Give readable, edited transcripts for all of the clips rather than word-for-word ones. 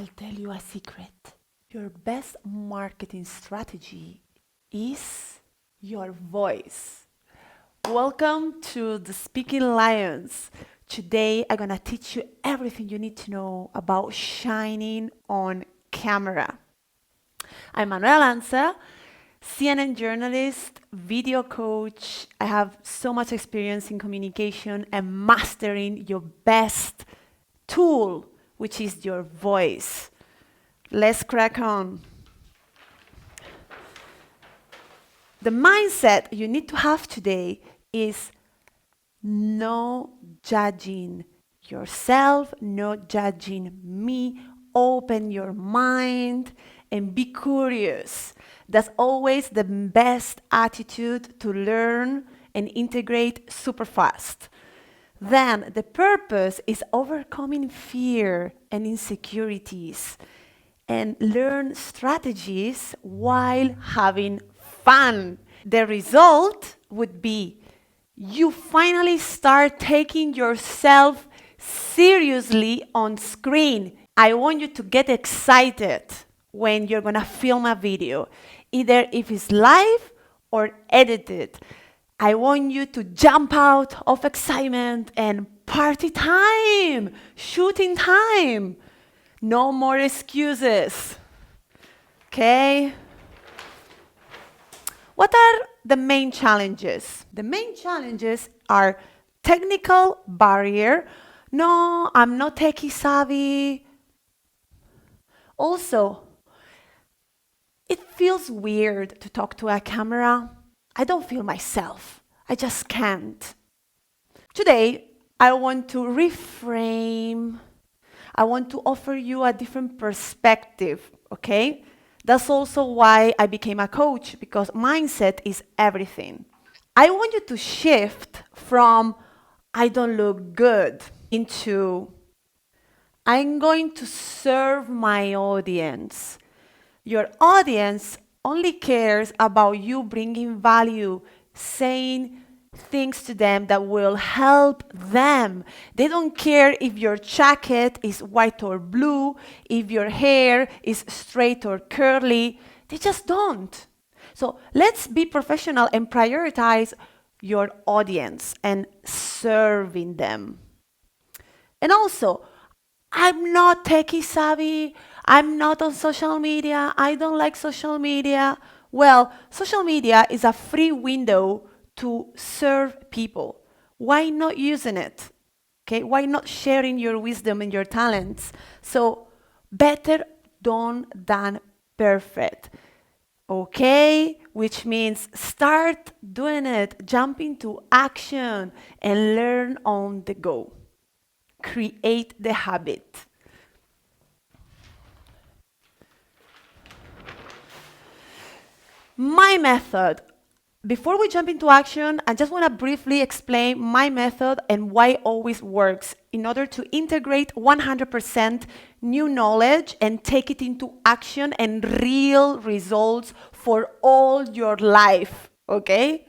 I'll tell you a secret. Your best marketing strategy is your voice. Welcome to the Speaking Lions. Today, I'm gonna teach you everything you need to know about shining on camera. I'm Manuel Anza, CNN journalist, video coach. I have so much experience in communication and mastering your best tool, which is your voice. Let's crack on. The mindset you need to have today is no judging yourself, no judging me. Open your mind and be curious. That's always the best attitude to learn and integrate super fast. Then the purpose is overcoming fear and insecurities and learn strategies while having fun. The result would be you finally start taking yourself seriously on screen. I want you to get excited when you're gonna film a video, either if it's live or edited. I want you to jump out of excitement and party time, shooting time. No more excuses. Okay? What are the main challenges? The main challenges are technical barrier. No, I'm not techie savvy. Also, it feels weird to talk to a camera. I don't feel myself. I just can't. Today, I want to reframe. I want to offer you a different perspective, okay? That's also why I became a coach, because mindset is everything. I want you to shift from I don't look good into I'm going to serve my audience. Your audience only cares about you bringing value, saying things to them that will help them. They don't care if your jacket is white or blue, if your hair is straight or curly. They just don't. So let's be professional and prioritize your audience and serving them. And also, I'm not techie savvy. I'm not on social media. I don't like social media. Well, social media is a free window to serve people. Why not using it? Okay, why not sharing your wisdom and your talents? So, better done than perfect. Okay, which means start doing it, jump into action, and learn on the go. Create the habit. My method. Before we jump into action, I just want to briefly explain my method and why it always works in order to integrate 100% new knowledge and take it into action and real results for all your life, okay?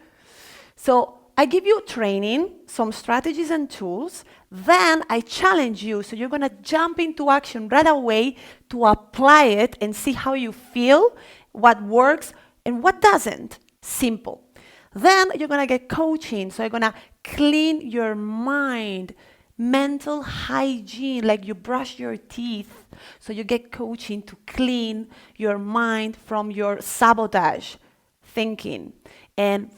So I give you training, some strategies and tools, then I challenge you, so you're gonna jump into action right away to apply it and see how you feel, what works and what doesn't. Simple. Then you're gonna get coaching, so you're gonna clean your mind, mental hygiene, like you brush your teeth. So you get coaching to clean your mind from your sabotage thinking and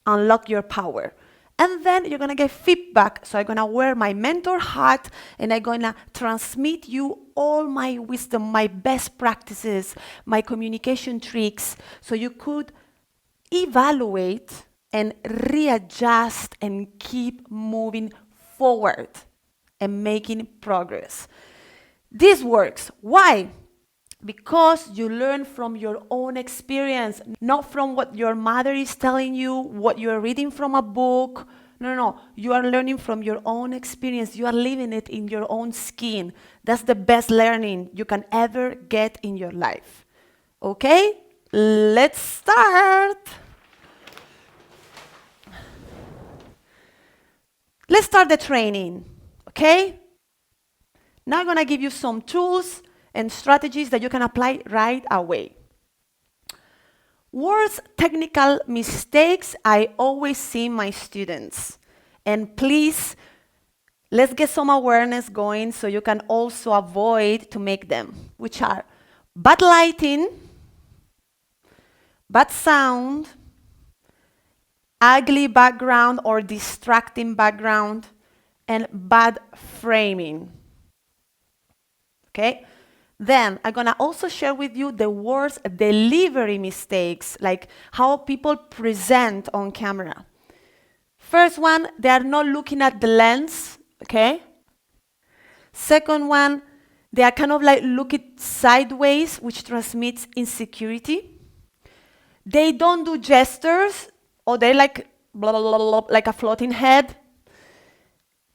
unlock your power. And then you're gonna get feedback. So I'm gonna wear my mentor hat and I'm gonna transmit you all my wisdom, my best practices, my communication tricks, so you could evaluate and readjust and keep moving forward and making progress. This works. Why? Because you learn from your own experience, not from what your mother is telling you, what you're reading from a book. No. You are learning from your own experience. You are living it in your own skin. That's the best learning you can ever get in your life. Okay? Let's start. Let's start the training, okay? Now I'm gonna give you some tools and strategies that you can apply right away. Worst technical mistakes I always see my students. And please, let's get some awareness going so you can also avoid to make them, which are bad lighting, bad sound, ugly background or distracting background, and bad framing. Okay? Then I'm gonna also share with you the worst delivery mistakes, like how people present on camera. First one, they are not looking at the lens, okay? Second one, they are kind of like looking sideways, which transmits insecurity. They don't do gestures, or they like blah, blah, blah, blah, like a floating head.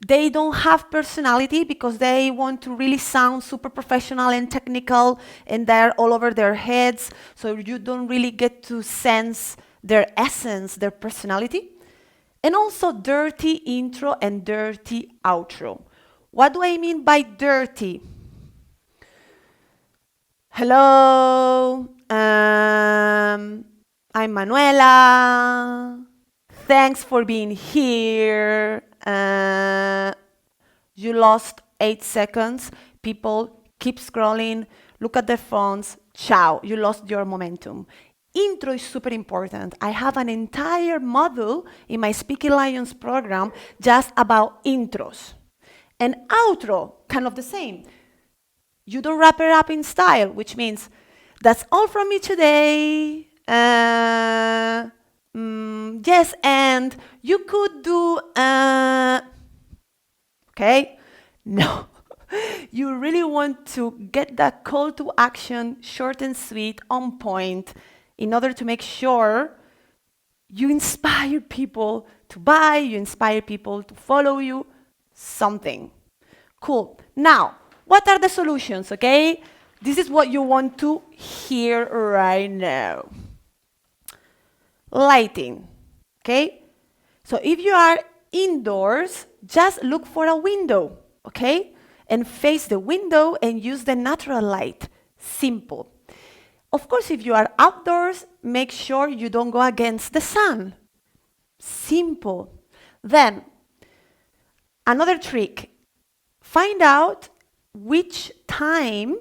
They don't have personality because they want to really sound super professional and technical, and they're all over their heads, so you don't really get to sense their essence, their personality. And also dirty intro and dirty outro. What do I mean by dirty? Hello, I'm Manuela. Thanks for being here. You lost 8 seconds. People keep scrolling, look at their phones. Ciao, you lost your momentum. Intro is super important. I have an entire module in my Speaking Lions program just about intros. And outro, kind of the same. You don't wrap it up in style, which means that's all from me today. Yes, and you could do, okay? No. You really want to get that call to action, short and sweet, on point, in order to make sure you inspire people to buy, you inspire people to follow you, something. Cool. Now, what are the solutions, okay? This is what you want to hear right now. Lighting, okay? So if you are indoors, just look for a window, okay? And face the window and use the natural light. Simple. Of course, if you are outdoors, make sure you don't go against the sun. Simple. Then, another trick. Find out which time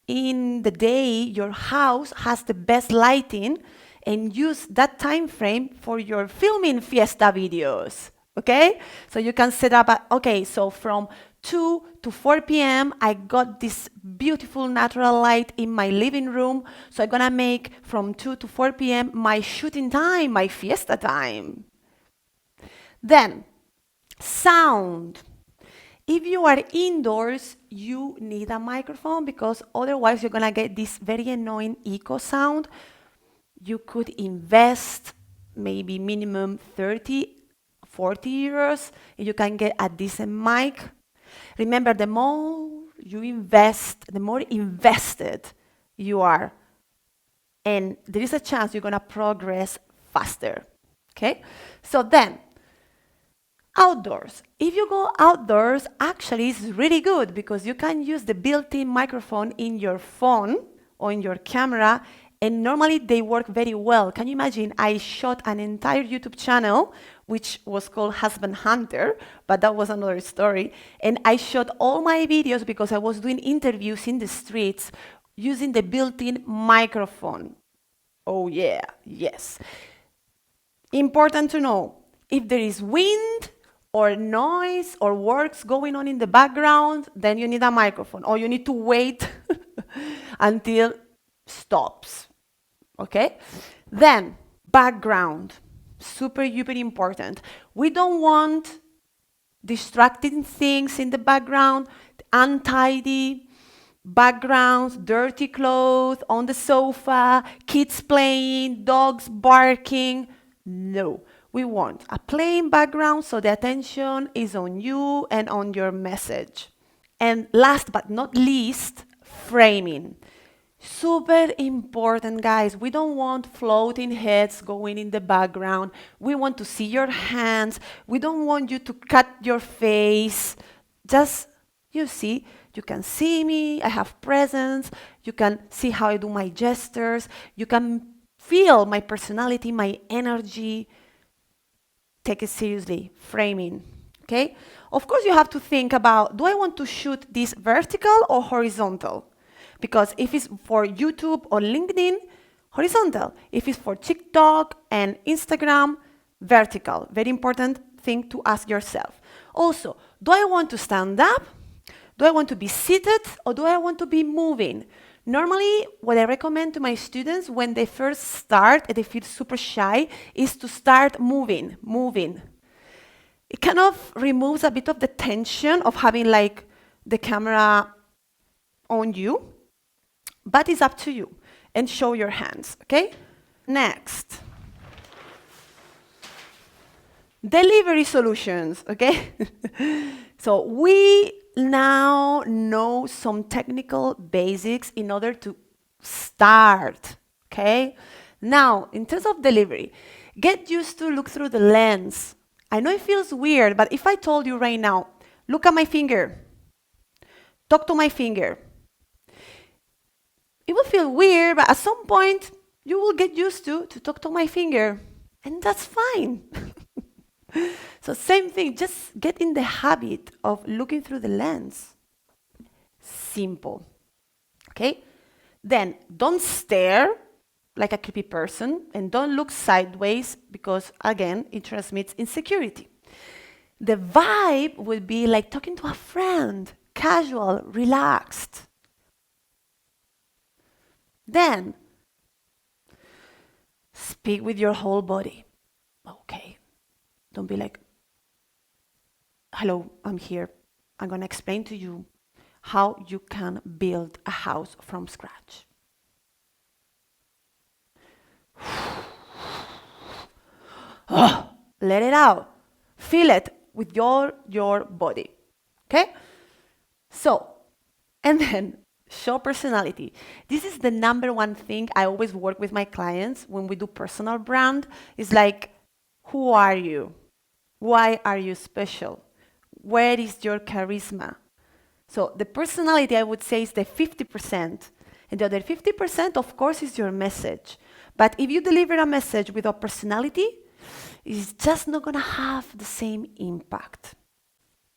in the day your house has the best lighting and use that time frame for your filming fiesta videos, okay? So you can set up, okay, so from 2 to 4 p.m., I got this beautiful natural light in my living room, so I'm gonna make from 2 to 4 p.m. my shooting time, my fiesta time. Then, sound. If you are indoors, you need a microphone because otherwise you're gonna get this very annoying echo sound. You could invest maybe minimum 30, 40 euros and you can get a decent mic. Remember, the more you invest, the more invested you are. And there is a chance you're gonna progress faster, okay? So then, outdoors. If you go outdoors, actually it's really good because you can use the built-in microphone in your phone or in your camera, and normally they work very well. Can you imagine? I shot an entire YouTube channel, which was called Husband Hunter, but that was another story. And I shot all my videos because I was doing interviews in the streets using the built-in microphone. Oh yeah, yes. Important to know, if there is wind, or noise or works going on in the background, then you need a microphone, or you need to wait until stops, okay? Then, background, super important. We don't want distracting things in the background, untidy backgrounds, dirty clothes on the sofa, kids playing, dogs barking. No. We want a plain background so the attention is on you and on your message. And last but not least, framing. Super important, guys. We don't want floating heads going in the background. We want to see your hands. We don't want you to cut your face. Just, you see, You can see me, I have presence, you can see how I do my gestures, you can feel my personality, my energy. Take it seriously, framing, okay? Of course, you have to think about, do I want to shoot this vertical or horizontal? Because if it's for YouTube or LinkedIn, horizontal. If it's for TikTok and Instagram, vertical. Very important thing to ask yourself. Also, do I want to stand up? Do I want to be seated or do I want to be moving? Normally, what I recommend to my students when they first start and they feel super shy is to start moving. It kind of removes a bit of the tension of having like the camera on you, but it's up to you. And show your hands, okay? Next. Delivery solutions, okay? So we now know some technical basics in order to start, okay? Now, in terms of delivery, get used to look through the lens. I know it feels weird, but if I told you right now, look at my finger, talk to my finger, it will feel weird, but at some point, you will get used to talk to my finger, and that's fine. So same thing, just get in the habit of looking through the lens. Simple, okay? Then don't stare like a creepy person and don't look sideways because, again, it transmits insecurity. The vibe would be like talking to a friend, casual, relaxed. Then speak with your whole body, okay? Don't be like, hello, I'm here. I'm going to explain to you how you can build a house from scratch. Let it out. Feel it with your body. Okay? So, and then show personality. This is the number one thing I always work with my clients when we do personal brand. Is like, who are you? Why are you special? Where is your charisma? So the personality, I would say, is the 50%. And the other 50%, of course, is your message. But if you deliver a message without personality, it's just not going to have the same impact.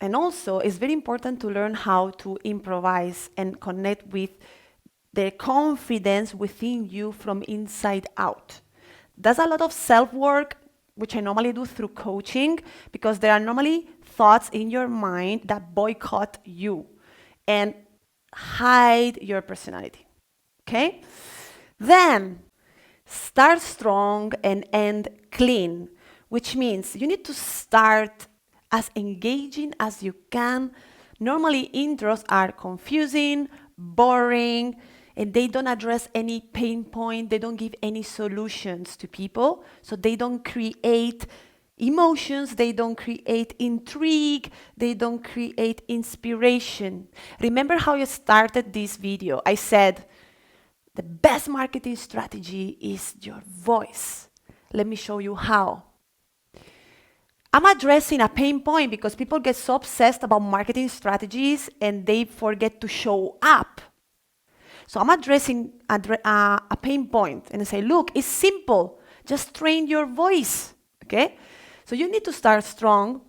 And also, it's very important to learn how to improvise and connect with the confidence within you from inside out. That's a lot of self-work, which I normally do through coaching, because there are normally thoughts in your mind that boycott you and hide your personality, okay? Then, start strong and end clean, which means you need to start as engaging as you can. Normally, intros are confusing, boring, and they don't address any pain point, they don't give any solutions to people, so they don't create emotions, they don't create intrigue, they don't create inspiration. Remember how you started this video? I said, the best marketing strategy is your voice. Let me show you how. I'm addressing a pain point because people get so obsessed about marketing strategies and they forget to show up. So I'm addressing a pain point and I say, look, it's simple. Just train your voice, okay? So you need to start strong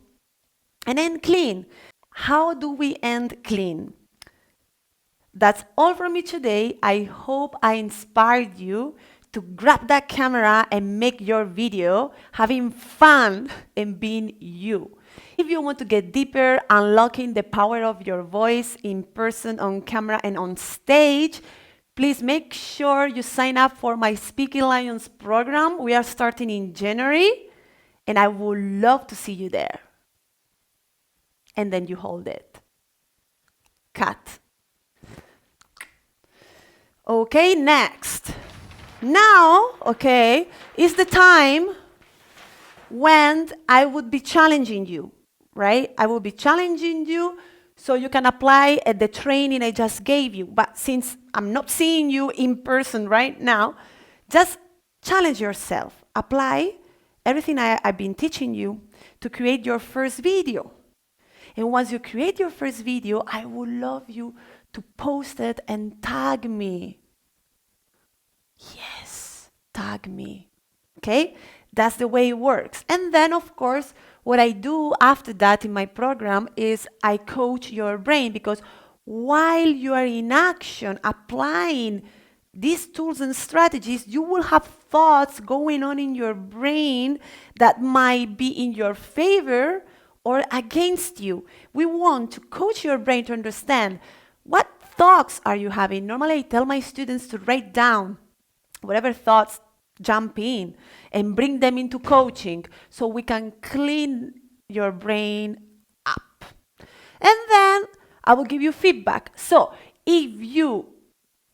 and end clean. How do we end clean? That's all from me today. I hope I inspired you to grab that camera and make your video, having fun and being you. If you want to get deeper, unlocking the power of your voice in person, on camera, and on stage, please make sure you sign up for my Speaking Lions program. We are starting in January, and I would love to see you there. And then you hold it. Cut. Okay, next. Now, okay, is the time when I would be challenging you, right? I will be challenging you so you can apply the training I just gave you. But since I'm not seeing you in person right now, just challenge yourself. Apply everything I've been teaching you to create your first video. And once you create your first video, I would love you to post it and tag me. Yes, tag me. Okay? That's the way it works. And then, of course, what I do after that in my program is I coach your brain, because while you are in action applying these tools and strategies, you will have thoughts going on in your brain that might be in your favor or against you. We want to coach your brain to understand what thoughts are you having. Normally, I tell my students to write down whatever thoughts jump in and bring them into coaching so we can clean your brain up. And then I will give you feedback. So if you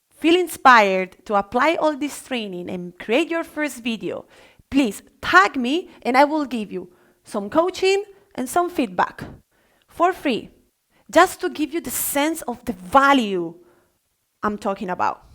feel inspired to apply all this training and create your first video, please tag me and I will give you some coaching and some feedback for free, just to give you the sense of the value I'm talking about.